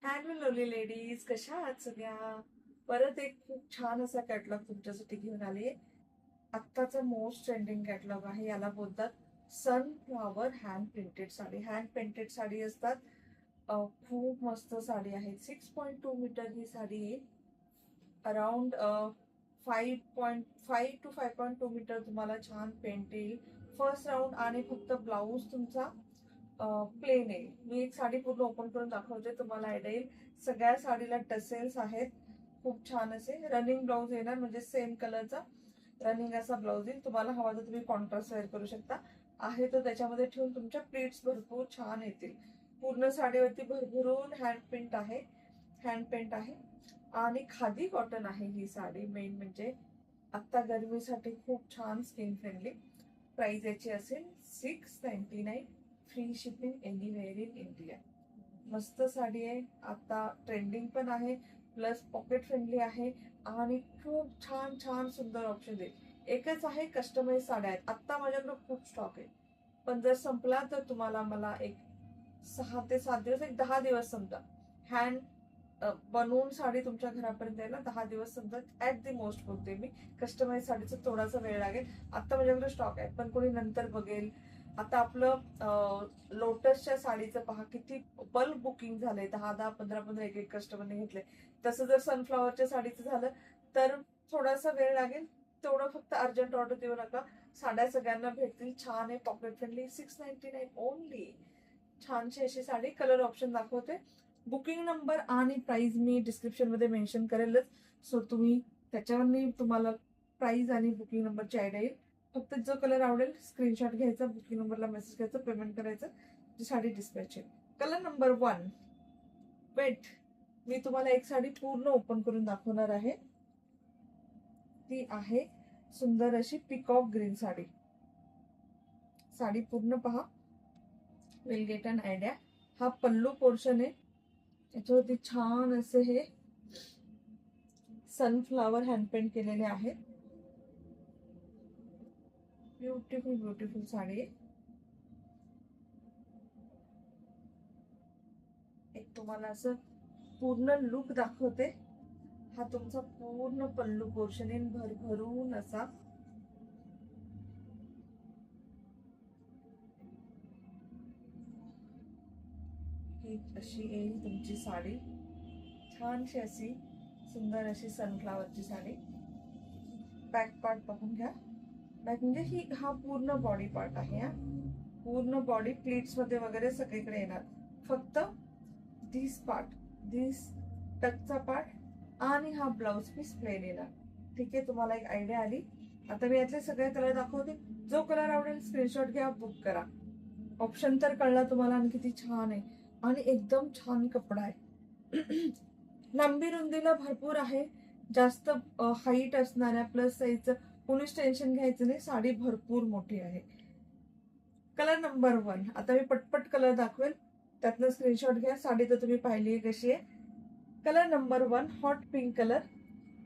Hello lovely ladies, कशा आहात सगळ्या? परत एक खूप छान असा कॅटलॉग तुमच्यासाठी घेऊन आले. आत्ताचा मोस्ट ट्रेंडिंग कॅटलॉग आहे. याला बोलतात sunflower hand printed sari. Hand painted sari असतात. खूप मस्त साडी आहे. 6.2 मीटर ही साडी आहे. अराउंड 5.5 to 5.2 मीटर तुम्हाला छान पेंट येईल. फर्स्ट राऊंड आणि फक्त ब्लाऊज तुमचा प्लेन आहे. मी एक साडी पूर्ण ओपन करून दाखवते, तुम्हाला आयडिया येईल. सगळ्या साडीला टसेल्स आहेत. खूप छान असे रनिंग ब्लाऊज येणार, म्हणजे सेम कलरचा रनिंग असा ब्लाऊज येईल. तुम्हाला हवा तर तुम्ही कॉन्ट्रास्ट वेअर करू शकता. आहे तो त्याच्यामध्ये ठेवून तुमच्या प्लीट्स भरपूर छान येतील. पूर्ण साडीवरती भरभरून हँड पेंट आहे आणि खादी कॉटन आहे ही साडी. मेन म्हणजे आता गरमीसाठी खूप छान स्किन फ्रेंडली. प्राइस याची असेल 699. Free shipping anywhere in India. मस्त साडी आहे. आता ट्रेंडिंग पण आहे, प्लस पॉकेट फ्रेंडली आहे आणि खूप छान छान सुंदर ऑप्शन आहे. एकच आहे, कस्टमाइज साड्या आहेत. आत्ता माझ्याकडे खूप स्टॉक आहे, पण जर संपला तर तुम्हाला मला एक 6 ते 7 दिवस, एक 10 दिवस समजा. हँड बनवून साडी तुमच्या घरापर्यंत यायला 10 दिवस समजा ऍट दी मोस्ट बोलते मी. कस्टमाइज साडीचा थोडासा वेळ लागेल. आता माझ्याकडे स्टॉक आहे, पण कोणी नंतर बघेल. आता आपलं लोटसच्या साडीचं पहा किती बल्क बुकिंग झालंय. 10-10, 15-15 एक एक कस्टमरने घेतले. तसं जर सनफ्लॉवरच्या साडीचं झालं तर थोडासा वेळ लागेल. तेवढं फक्त अर्जंट ऑर्डर देऊ नका. साड्या सगळ्यांना भेटतील. छान आहे, पॉकेट फ्रेंडली. 699 ओनली. छानशी अशी साडी. कलर ऑप्शन दाखवते. बुकिंग नंबर आणि प्राइस मी डिस्क्रिप्शन मध्ये मेन्शन करेलच, सो तुम्ही त्याच्यावर तुम्हाला प्राइस आणि बुकिंग नंबरची आयडिया येईल. फक्त जो कलर आवडेल स्क्रीनशॉट घ्यायचा, बुकिंग नंबरला मेसेज करायचा, पेमेंट करायचं, जी साडी डिस्पॅच आहे. Colour number 1. वेट, मी तुम्हाला एक साडी पूर्ण ओपन करून दाखवणार आहे. ती आहे सुंदर अशी पिकॉक ग्रीन साडी. साडी पूर्ण पहा, विल गेट अन आयडिया. हा पल्लू पोर्शन आहे. याच्यावरती छान असे हे सनफ्लावर हँड पेंट केलेले आहेत. ब्युटिफुल ब्युटिफुल साडी आहे. एक तुम्हाला असं पूर्ण लुक दाखवते. हा तुमचा पूर्ण पल्लू पोर्शन येईल, भरभरून असा. ही अशी येईल तुमची साडी. छानशी अशी सुंदर अशी सनफ्लावरची साडी. बॅक पार्ट पाहून घ्या. बॅक म्हणजे हा पूर्ण बॉडी पार्ट आहे. हा पूर्ण बॉडी प्लीट्स मध्ये वगैरे सगळीकडे येणार. फक्त दिस पार्ट, दिस टकचा पार्ट आणि हा ब्लाउज पीस प्लेन येणार. ठीक आहे, तुम्हाला एक आयडिया आली. आता मी यातले सगळे कलर दाखवते. जो कलर आवडेल स्क्रीनशॉट घ्या, बुक करा. ऑप्शन तर कळला तुम्हाला. आणि किती छान आहे आणि एकदम छान कपडा आहे. लांबी रुंदीला भरपूर आहे. जास्त हाईट असणाऱ्या प्लस साईजचं कोणीच टेन्शन घ्यायचं नाही. साडी भरपूर मोठी आहे. Colour number 1. आता मी पटपट कलर दाखवेल, त्यातनं स्क्रीनशॉट घ्या. साडी तर तुम्ही पाहिली आहे कशी आहे. Colour number 1 hot pink colour.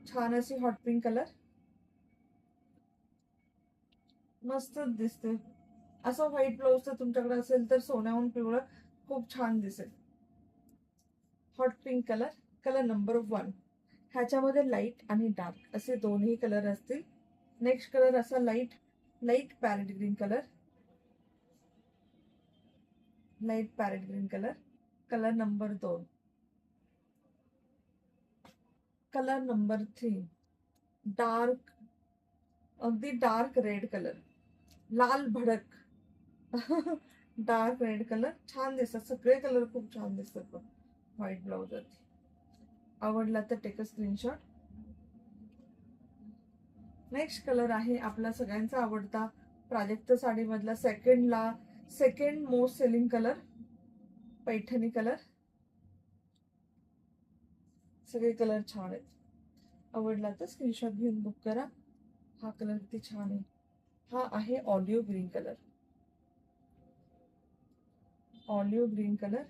छान अशी हॉट पिंक कलर. मस्त दिसते. असं व्हाईट ब्लाऊज तर तुमच्याकडे असेल तर सोन्याहून पिवळं खूप छान दिसेल. Hot pink colour. Colour number 1. ह्याच्यामध्ये लाईट आणि डार्क असे दोन्ही कलर असतील. नेक्स्ट कलर असा light light parrot green colour. Light parrot green colour. Colour number 2. Colour number 3 dark, अगदी डार्क रेड कलर. लाल भडक. Dark red colour. छान दिसतात सगळे कलर, खूप छान दिसतात. पण व्हाईट ब्लाउज वरती आवडला तर take a screenshot. Next colour आहे आपला सगळ्यांचा आवडता प्राजक्त साडीमधला second most selling colour, Paithani colour. सगळे कलर छान आहेत. आवडला तर स्क्रीनशॉट घेऊन बुक करा. हा कलर किती छान आहे. हा आहे olive green colour. Olive green colour.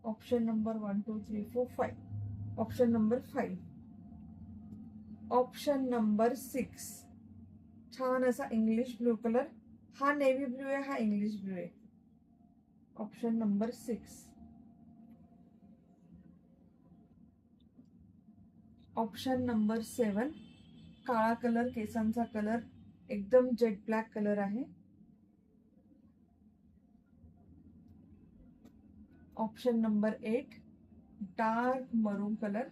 Option number 1 2 3 4 5. Option number 5. Option number 6 छान असा इंग्लिश ब्लू कलर. हा नेव्ही ब्लू आहे, हा इंग्लिश ब्लू आहे. Option number 6. ऑप्शन नंबर 7, काळा कलर, केसांचा कलर एकदम जेट ब्लॅक कलर आहे. ऑप्शन नंबर 8, डार्क मरून कलर,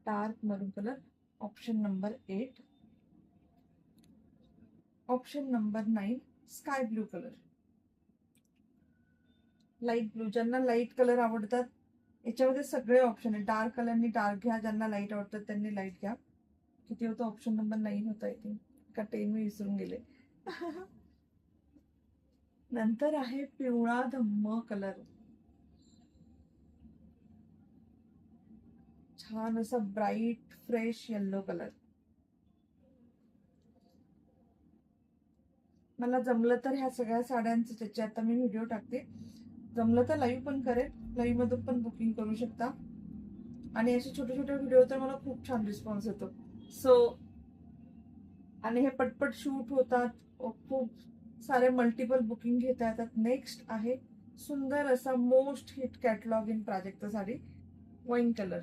डार्क मरून colour. Option number 8. Option number 9, sky blue colour, light blue. ज्यांना लाईट कलर आवडतात याच्यामध्ये सगळे ऑप्शन आहे. डार्क कलरनी डार्क घ्या, ज्यांना लाईट आवडतात त्यांनी लाईट घ्या. किती होतं? ऑप्शन नंबर 9 होता आय थिंक, का 10 मी विसरून गेले. नंतर आहे पिवळा धम्म कलर, छान असा ब्राईट फ्रेश येल्लो कलर. मला जमलं तर ह्या सगळ्या साड्यांचं त्याचे आता मी व्हिडिओ टाकते. जमलं तर लाईव्ह पण करेल, लाईव्ह मधून पण बुकिंग करू शकता. आणि असे छोटे छोटे व्हिडिओ तर मला खूप छान रिस्पॉन्स येतो. सो आणि हे पटपट शूट होतात, खूप सारे मल्टिपल बुकिंग घेता येतात. नेक्स्ट आहे सुंदर असा most hit catalogue in Prajakta sari, wine colour.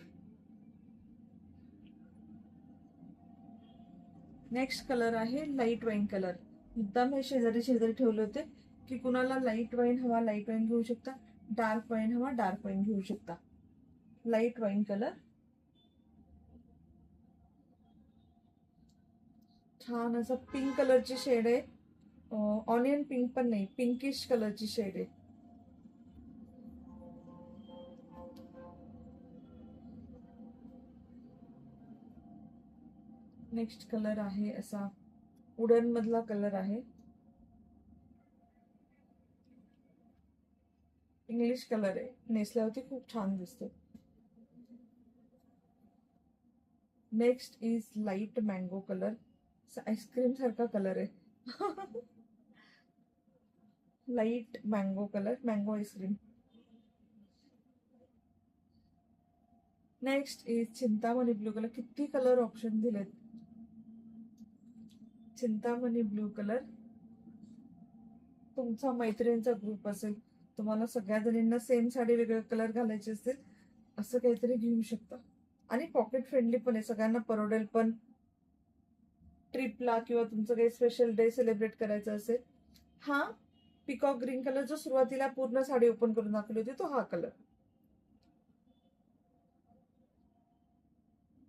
Next colour आहे लाईट वाईन कलर. मुद्दाम हे शेजारी शेजारी ठेवले होते की कुणाला लाईट वाईन हवा लाईट वाईन घेऊ शकता, डार्क वाईन हवा डार्क वाईन घेऊ शकता. लाईट वाईन कलर, छान असं पिंक कलरची शेड आहे. ऑनियन पिंक पण नाही, पिंकिश कलरची शेड आहे. नेक्स्ट कलर आहे असा वुडन मधला कलर आहे, इंग्लिश कलर आहे. नेसल्यावरती खूप छान दिसते. Next is light mango colour, ice cream सारखा कलर आहे. Light mango colour, mango ice cream. Next is Chintamani blue colour. किती कलर ऑप्शन दिलेत. Chintamani blue colour. तुमचा मैत्रिणींचा ग्रुप असेल, तुम्हाला सगळ्या जणींना सेम साडी वेगळे कलर घालायचे असतील, असं काहीतरी घेऊ शकता. आणि पॉकेट फ्रेंडली पण आहे, सगळ्यांना परवडेल पण. ट्रिपला किंवा तुमचं काही स्पेशल डे सेलिब्रेट करायचं असेल. हा पिकॉक ग्रीन कलर जो सुरुवातीला पूर्ण साडी ओपन करून दाखवली होती तो हा कलर.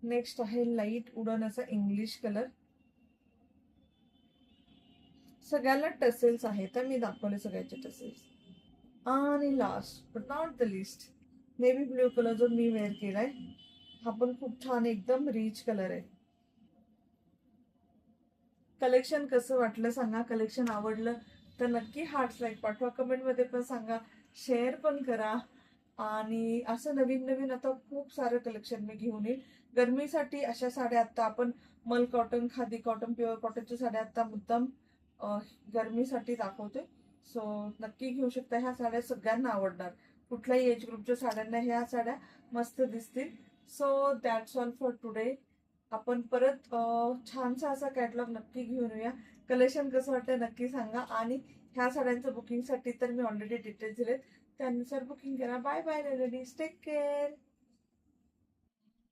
नेक्स्ट आहे लाईट वुडन असा इंग्लिश कलर. सगळ्याला टसेल्स आहेत, तर मी दाखवले सगळ्याचे टसेल्स. आणि last but not the list, navy blue colour जो मी वेअर केलाय, हा पण खूप छान एकदम रिच कलर आहे. कलेक्शन कसं वाटलं सांगा. कलेक्शन आवडलं तर नक्की हार्ट्स लाईक पाठवा, कमेंटमध्ये पण सांगा, शेअर पण करा. आणि असं नवीन नवीन आता खूप सारं कलेक्शन मी घेऊन येईल. गरमीसाठी अशा साड्या आता आपण मल कॉटन, खादी कॉटन, प्युअर कॉटनच्या साड्या आता मुद्दाम गरमीसाठी दाखवते. सो नक्की घेऊ शकता. ह्या साड्या सगळ्यांना आवडणार, कुठल्याही एज ग्रुपच्या साड्यांना ह्या साड्या मस्त दिसतील. So that's all for today. आपण परत छानसा असा कॅटलॉग नक्की घेऊन येऊया. कलेक्शन कसं वाटतं नक्की सांगा. आणि ह्या साड्यांचं बुकिंगसाठी तर मी ऑलरेडी डिटेल्स दिलेत, त्यानुसार बुकिंग करा. Bye bye ladies, take care.